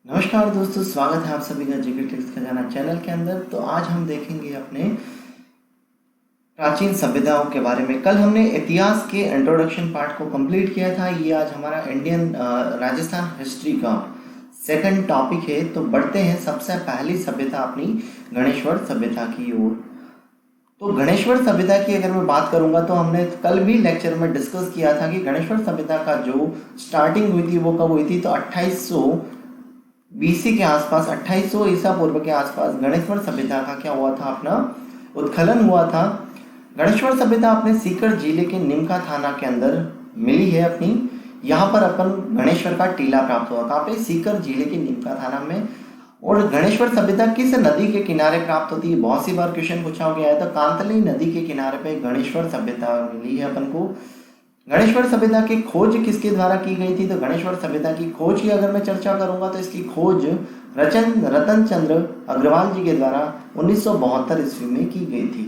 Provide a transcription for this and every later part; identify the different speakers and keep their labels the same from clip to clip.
Speaker 1: नमस्कार दोस्तों, स्वागत है आप सभी का जीके ट्रिक्स खजाना चैनल के अंदर। तो आज हम देखेंगे अपने प्राचीन सभ्यताओं के बारे में। कल हमने इतिहास के इंट्रोडक्शन पार्ट को कंप्लीट किया था। ये आज हमारा इंडियन राजस्थान हिस्ट्री का सेकंड टॉपिक है। तो बढ़ते हैं सबसे पहली सभ्यता अपनी गणेश्वर सभ्यता की ओर। तो गणेश्वर सभ्यता की अगर मैं बात करूंगा तो हमने कल भी लेक्चर में डिस्कस किया था कि गणेश्वर सभ्यता का जो स्टार्टिंग हुई थी वो कब हुई थी। तो 2800 बीसी के आसपास, 2800 ईसा पूर्व के आसपास गणेश्वर सभ्यता का क्या हुआ था, अपना उत्खनन हुआ था। गणेश्वर सभ्यता अपने सीकर जिले के निमका थाना के अंदर मिली है अपनी। यहाँ पर अपन गणेश्वर का टीला प्राप्त हुआ। कहाँ पे? सीकर जिले के निमका थाना में। और गणेश्वर सभ्यता किस नदी के किनारे प्राप्त होती है? बहुत सी बार क्वेश्चन पूछा गया है। तो कांतली नदी के किनारे पे गणेश्वर सभ्यता मिली है अपन को। गणेश्वर सभ्यता की खोज किसके द्वारा की गई थी? तो गणेश्वर सभ्यता की खोज की अगर मैं चर्चा करूंगा तो इसकी खोज रतन चंद्र अग्रवाल जी के द्वारा 1972 ईस्वी में की गई थी।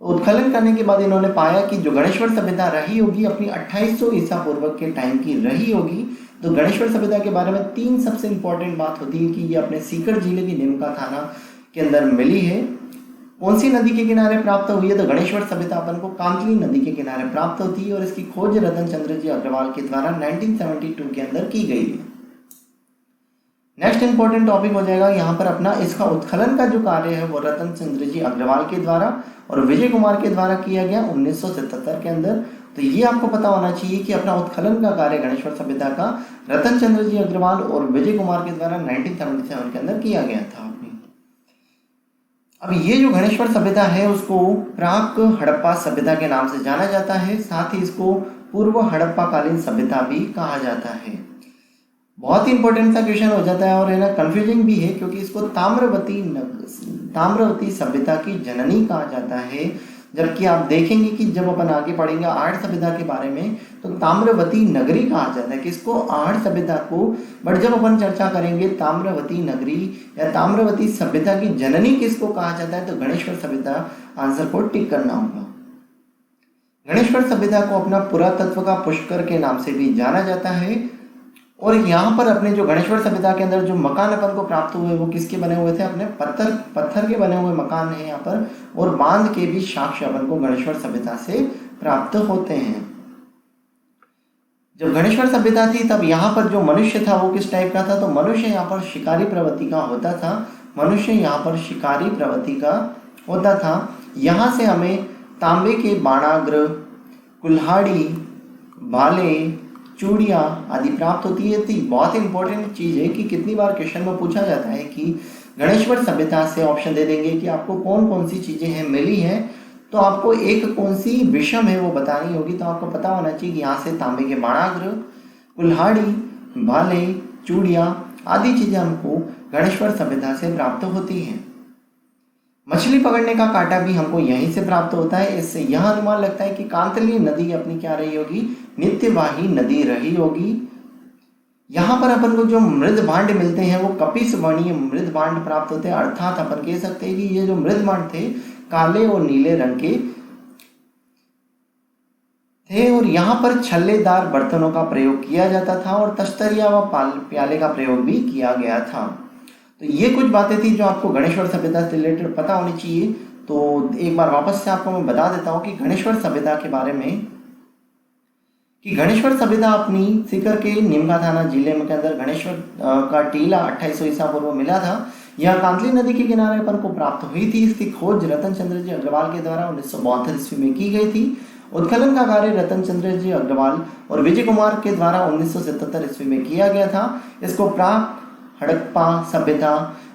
Speaker 1: उत्खनन करने के बाद इन्होंने पाया कि जो गणेश्वर सभ्यता रही होगी अपनी 2800 ईसा पूर्व के टाइम की रही होगी। तो गणेश्वर सभ्यता के बारे में तीन सबसे इंपॉर्टेंट बात होती है कि ये अपने सीकर जिले की निमका थाना के अंदर मिली है। कौन सी नदी के किनारे प्राप्त हुई है? तो गणेश्वर सभ्यता अपन को कांतली नदी के किनारे प्राप्त होती है और इसकी खोज रतन चंद्र जी अग्रवाल के द्वारा 1972 के अंदर की गई है। नेक्स्ट इंपॉर्टेंट टॉपिक हो जाएगा यहाँ पर अपना, इसका उत्खनन का जो कार्य है वो रतन चंद्र जी अग्रवाल के द्वारा और विजय कुमार के द्वारा किया गया 1977 के अंदर। तो ये आपको पता होना चाहिए कि अपना उत्खनन का कार्य गणेश्वर सभ्यता का रतन चंद्र जी अग्रवाल और विजय कुमार के द्वारा 1977 के अंदर किया गया था। अब ये जो गणेश्वर सभ्यता है उसको प्राक हड़प्पा सभ्यता के नाम से जाना जाता है। साथ ही इसको पूर्व हड़प्पा कालीन सभ्यता भी कहा जाता है। बहुत ही इंपॉर्टेंट सा क्वेश्चन हो जाता है और है ना, कंफ्यूजिंग भी है क्योंकि इसको ताम्रवती सभ्यता की जननी कहा जाता है। जबकि आप देखेंगे कि जब अपन आगे पढ़ेंगे आर्य सभ्यता के बारे में तो ताम्रवती नगरी कहा जाता है। किसको? आर्य सभ्यता को। बट जब अपन चर्चा करेंगे ताम्रवती नगरी या ताम्रवती सभ्यता की जननी किसको कहा जाता है, तो गणेश्वर सभ्यता आंसर को टिक करना होगा। गणेश्वर सभ्यता को अपना पुरातत्व का पुष्कर के नाम से भी जाना जाता है। और यहाँ पर अपने जो गणेश्वर सभ्यता के अंदर जो मकान अपन को प्राप्त हुए वो किसके बने हुए थे? अपने पत्थर के बने हुए मकान है यहाँ पर। और बांध के भी साक्ष्य अपन को गणेश्वर सभ्यता से प्राप्त होते हैं। जब गणेश्वर सभ्यता थी तब यहाँ पर जो मनुष्य था वो किस टाइप का था? तो मनुष्य यहाँ पर शिकारी प्रवृत्ति का होता था। मनुष्य यहाँ पर शिकारी प्रवृत्ति का होता था। यहाँ से हमें तांबे के बाणाग्र, कुल्हाड़ी, भाले, चूड़ियाँ आदि प्राप्त होती है। तो बहुत इंपॉर्टेंट चीज़ है कि कितनी बार क्वेश्चन में पूछा जाता है कि गणेश्वर सभ्यता से ऑप्शन दे देंगे कि आपको कौन कौन सी चीज़ें हैं मिली हैं, तो आपको एक कौन सी विषम है वो बतानी होगी। तो आपको पता होना चाहिए कि यहाँ से तांबे के बाणाग्र, कुल्हाड़ी, भाले, चूड़ियाँ आदि चीज़ें हमको गणेश्वर सभ्यता से प्राप्त होती हैं। मछली पकड़ने का कांटा भी हमको यहीं से प्राप्त होता है। इससे यह अनुमान लगता है कि कांतली नदी अपनी क्या रही होगी? नित्यवाही नदी रही होगी। यहाँ पर अपन को जो मृद भांड मिलते हैं वो कपिस वर्णीय मृद भांड प्राप्त होते हैं। अर्थात अपन कह सकते हैं कि ये जो मृद भांड थे काले और नीले रंग के थे और यहाँ पर छल्लेदार बर्तनों का प्रयोग किया जाता था और तस्तरिया व प्याले का प्रयोग भी किया गया था। तो ये कुछ बातें थी जो आपको गणेश्वर सभ्यता से रिलेटेड पता होनी चाहिए। तो एक बार वापस से आपको मैं बता देता हूँ कि गणेश्वर सभ्यता के बारे में, कि गणेश्वर सभ्यता अपनी सीकर के निमका थाना जिले में के अंदर गणेश्वर का टीला 2800 ईसा पूर्व मिला था। यह कांतली नदी के किनारे अपन को प्राप्त हुई थी। इसकी खोज रतन चंद्र जी अग्रवाल के द्वारा 1972 ईस्वी में की गई थी। उत्खनन का कार्य रतन चंद्र जी अग्रवाल और विजय कुमार के द्वारा 1977 ईस्वी में किया गया था। इसको प्राक हड़प्पा सभ्यता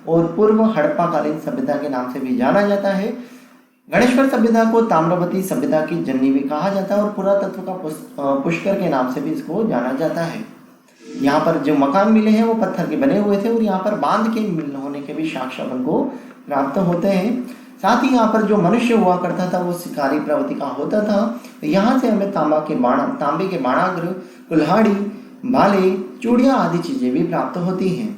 Speaker 1: और पूर्व हड़प्पा कालीन सभ्यता के नाम से भी जाना जाता है। गणेश्वर सभ्यता को ताम्रवती सभ्यता की जननी भी कहा जाता है और पुरातत्व का पुष्कर के नाम से भी इसको जाना जाता है। यहाँ पर जो मकान मिले हैं वो पत्थर के बने हुए थे और यहाँ पर बांध के होने के भी साक्ष्य अपन को प्राप्त होते हैं। साथ ही यहाँ पर जो मनुष्य हुआ करता था वो शिकारी प्रवृत्ति का होता था। तो यहाँ से हमें तांबे के बाणाग्र, कुल्हाड़ी, भाले, चूड़ियाँ आदि चीजें भी प्राप्त होती हैं।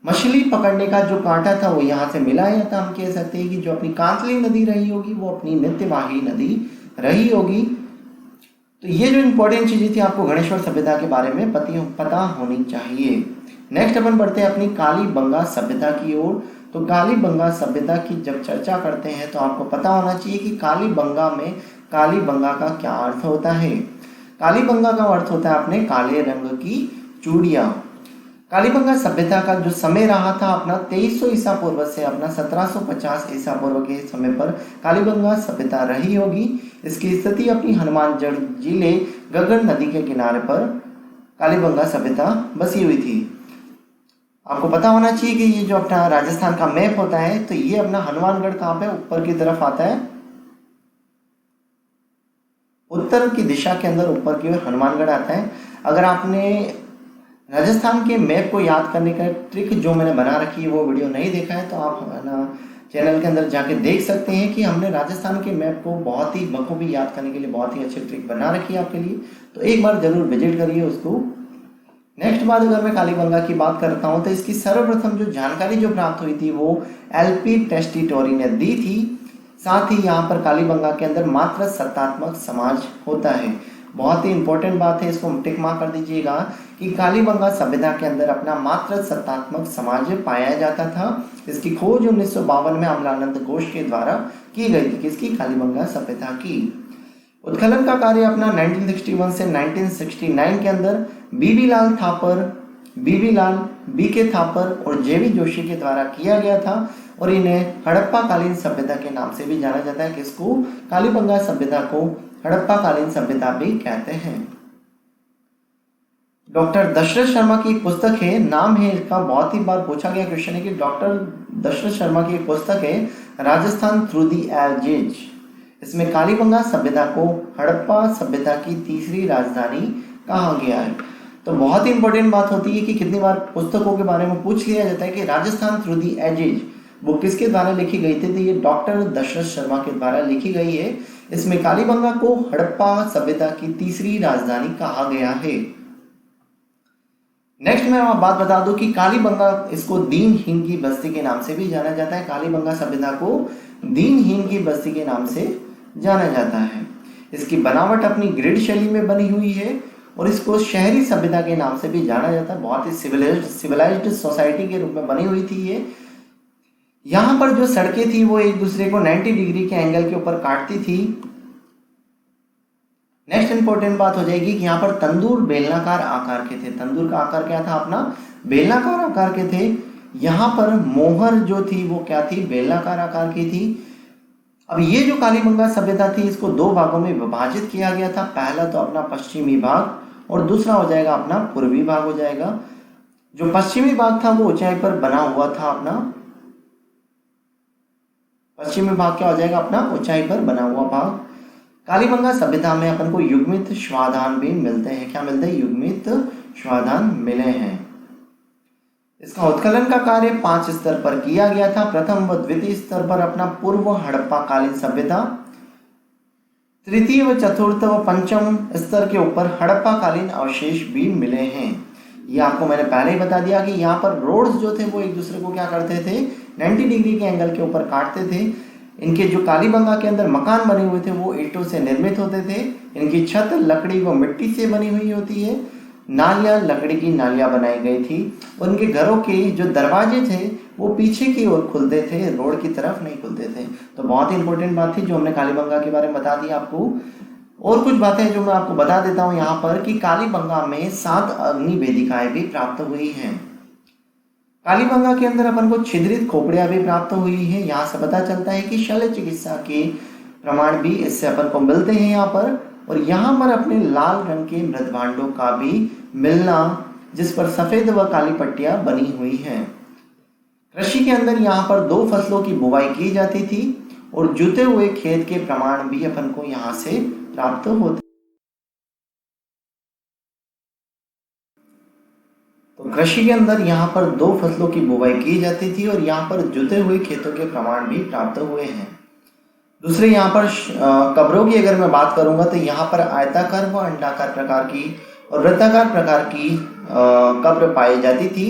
Speaker 1: मछली पकड़ने का जो कांटा था वो यहाँ से मिला है। तो हम कह सकते हैं कि जो अपनी कांतली नदी रही होगी वो अपनी नित्यवाही नदी रही होगी। तो ये जो इंपॉर्टेंट चीजें थी आपको गणेश्वर सभ्यता के बारे में पता होनी चाहिए। नेक्स्ट अपन बढ़ते हैं अपनी कालीबंगा सभ्यता की ओर। तो कालीबंगा सभ्यता की जब चर्चा करते हैं तो आपको पता होना चाहिए कि कालीबंगा में कालीबंगा का क्या अर्थ होता है। कालीबंगा का अर्थ होता है अपने काले रंग की चूड़ियाँ। कालीबंगा सभ्यता का जो समय रहा था अपना 2300 ईसा पूर्व से अपना 1750 ईसा पूर्व के समय पर कालीबंगा सभ्यता रही होगी। इसकी स्थिति अपनी हनुमानगढ़ जिले गगन नदी के किनारे पर कालीबंगा सभ्यता बसी हुई थी। आपको पता होना चाहिए कि ये जो अपना राजस्थान का मैप होता है तो ये अपना हनुमानगढ़ कहाँ पे ऊपर की तरफ आता है, उत्तर की दिशा के अंदर ऊपर की ओर हनुमानगढ़ आता है। अगर आपने राजस्थान के मैप को याद करने का ट्रिक जो मैंने बना रखी है वो वीडियो नहीं देखा है तो आप चैनल के अंदर जाके देख सकते हैं कि हमने राजस्थान के मैप को बहुत ही बखूबी याद करने के लिए बहुत ही अच्छी ट्रिक बना रखी है आपके लिए, तो एक बार जरूर विजिट करिए उसको। नेक्स्ट बात अगर मैं कालीबंगा की बात करता हूँ तो इसकी सर्वप्रथम जो जानकारी जो प्राप्त हुई थी वो एलपी टेस्टिटोरी ने दी थी। साथ ही यहाँ पर कालीबंगा के अंदर मात्र सत्तात्मक समाज होता है। बहुत ही इंपॉर्टेंट बात है, इसको टिक मार्क कर दीजिएगा कि कालीबंगा सभ्यता के अंदर अपना मात्र सत्तात्मक समाज पाया जाता था। इसकी खोज 1952 में अमलानंद घोष के द्वारा की गई थी। किसकी? कालीबंगा सभ्यता की। उत्खनन का कार्य अपना 1961 से 1969 के अंदर बीबी लाल थापर, बीबी लाल, बी के थापर और जेवी जोशी के द्वारा किया गया था और इन्हें हड़प्पा कालीन सभ्यता के नाम से भी जाना जाता है। किसको? कालीबंगा सभ्यता को हड़प्पा कालीन सभ्यता भी कहते हैं। डॉक्टर दशरथ शर्मा की एक पुस्तक है, नाम है इसका, बहुत ही बार पूछा गया क्वेश्चन है कि डॉक्टर दशरथ शर्मा की एक पुस्तक है राजस्थान थ्रू दी एजेज। इसमें कालीबंगा सभ्यता को हड़प्पा सभ्यता की तीसरी राजधानी कहा गया है। तो बहुत ही इंपॉर्टेंट बात होती है कि कितनी बार पुस्तकों के बारे में पूछ लिया जाता है कि राजस्थान थ्रू दी एजेज वो किसके द्वारा लिखी गई थी, तो ये डॉक्टर दशरथ शर्मा के द्वारा लिखी गई है। इसमें कालीबंगा को हड़प्पा सभ्यता की तीसरी राजधानी कहा गया है। नेक्स्ट मैं बात बता दूं कि कालीबंगा इसको दीनहीन की बस्ती के नाम से भी जाना जाता है। कालीबंगा सभ्यता को दीनहीन की बस्ती के नाम से जाना जाता है। इसकी बनावट अपनी ग्रिड शैली में बनी हुई है और इसको शहरी सभ्यता के नाम से भी जाना जाता है। बहुत ही सिविलाइज्ड सोसाइटी के रूप में बनी हुई थी ये। यहाँ पर जो सड़कें थी वो एक दूसरे को 90 डिग्री के एंगल के ऊपर काटती थी। नेक्स्ट इंपॉर्टेंट बात हो जाएगी कि यहाँ पर तंदूर बेलनाकार आकार के थे। तंदूर का आकार क्या था अपना? बेलनाकार आकार के थे। यहाँ पर मोहर जो थी वो क्या थी? बेलनाकार आकार की थी। अब ये जो कालीबंगा सभ्यता थी इसको दो भागों में विभाजित किया गया था। पहला तो अपना पश्चिमी भाग और दूसरा हो जाएगा अपना पूर्वी भाग हो जाएगा। जो पश्चिमी भाग था वो ऊंचाई पर बना हुआ था अपना। पश्चिमी भाग क्या हो जाएगा? अपना ऊंचाई पर बना हुआ भाग। कालीबंगा सभ्यता में अपन को युग्मित श्वाधान भी मिलते हैं। क्या मिलते हैं? युग्मित श्वाधान मिले हैं। इसका उत्खनन का कार्य 5 स्तर पर किया गया था। प्रथम व द्वितीय स्तर पर अपना पूर्व हड़प्पा कालीन सभ्यता, तृतीय व चतुर्थ व पंचम स्तर के ऊपर हड़प्पा कालीन अवशेष भी मिले हैं। ये आपको मैंने पहले ही बता दिया कि यहाँ पर रोड्स जो थे वो एक दूसरे को क्या करते थे? 90 डिग्री के एंगल के ऊपर काटते थे। इनके जो कालीबंगा के अंदर मकान बने हुए थे वो ईंटों से निर्मित होते थे। इनकी छत लकड़ी व मिट्टी से बनी हुई होती है। नालियाँ लकड़ी की नालियाँ बनाई गई थी और इनके घरों के जो दरवाजे थे वो पीछे की ओर खुलते थे, रोड की तरफ नहीं खुलते थे। तो बहुत ही इंपॉर्टेंट बात थी जो हमने कालीबंगा के बारे में बता दी आपको। और कुछ बातें जो मैं आपको बता देता हूँ यहाँ पर कि कालीबंगा में 7 अग्नि वेदिकाएं भी प्राप्त हुई हैं। कालीबंगा के अंदर अपन को छिद्रित खोपड़ियां भी प्राप्त हुई है। यहाँ से पता चलता है कि शल्य चिकित्सा के प्रमाण भी इससे अपन को मिलते हैं यहाँ पर। और यहाँ पर अपने लाल रंग के मृदभांडों का भी मिलना जिस पर सफेद व काली पट्टियां बनी हुई हैं। कृषि के अंदर यहाँ पर 2 फसलों की बुवाई की जाती थी और जुते हुए खेत के प्रमाण भी अपन को यहाँ से प्राप्त होते। तो कृषि के अंदर यहाँ पर 2 फसलों की बुवाई की जाती थी और यहाँ पर जुते हुए खेतों के प्रमाण भी प्राप्त हुए हैं। दूसरे यहाँ पर कब्रों की अगर मैं बात करूंगा तो यहाँ पर आयताकार व अंडाकार प्रकार की और वृत्ताकार प्रकार की कब्र पाई जाती थी।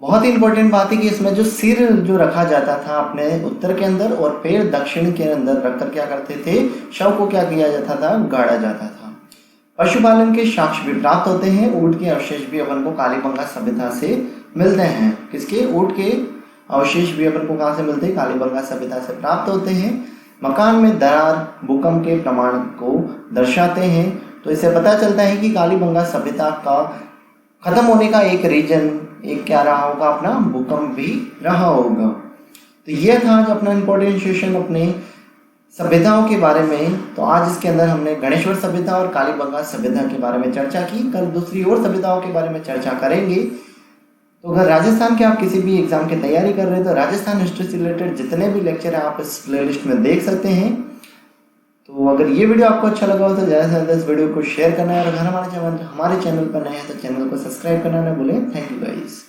Speaker 1: बहुत ही इंपॉर्टेंट बात है कि इसमें जो सिर जो रखा जाता था अपने उत्तर के अंदर और पैर दक्षिण के अंदर रखकर क्या करते थे? शव को क्या किया जाता था? गाड़ा जाता था। पशुपालन के साक्ष्य भी प्राप्त होते हैं। ऊँट के अवशेष भी अपन को कालीबंगा सभ्यता से मिलते हैं। किसके? ऊँट के अवशेष भी अपन को कहाँ से मिलते हैं? कालीबंगा सभ्यता से प्राप्त होते हैं। मकान में दरार भूकंप के प्रमाण को दर्शाते हैं। तो इससे पता चलता है कि कालीबंगा सभ्यता का खत्म होने का एक रीजन एक क्या रहा होगा? अपना भूकंप भी रहा होगा। तो यह था आज अपना इम्पोर्टेंट सेशन अपने सभ्यताओं के बारे में। तो आज इसके अंदर हमने गणेश्वर सभ्यता और कालीबंगा सभ्यता के बारे में चर्चा की। कल दूसरी और सभ्यताओं के बारे में चर्चा करेंगे। तो अगर राजस्थान के आप किसी भी एग्जाम की तैयारी कर रहे हैं तो राजस्थान हिस्ट्री से रिलेटेड जितने भी लेक्चर हैं आप इस प्लेलिस्ट में देख सकते हैं। तो अगर ये वीडियो आपको अच्छा लगा हो तो ज़्यादा से ज़्यादा इस वीडियो को शेयर करना है और अगर हमारे चैनल पर नए हैं तो चैनल को सब्सक्राइब करना ना भूलें। Thank you guys.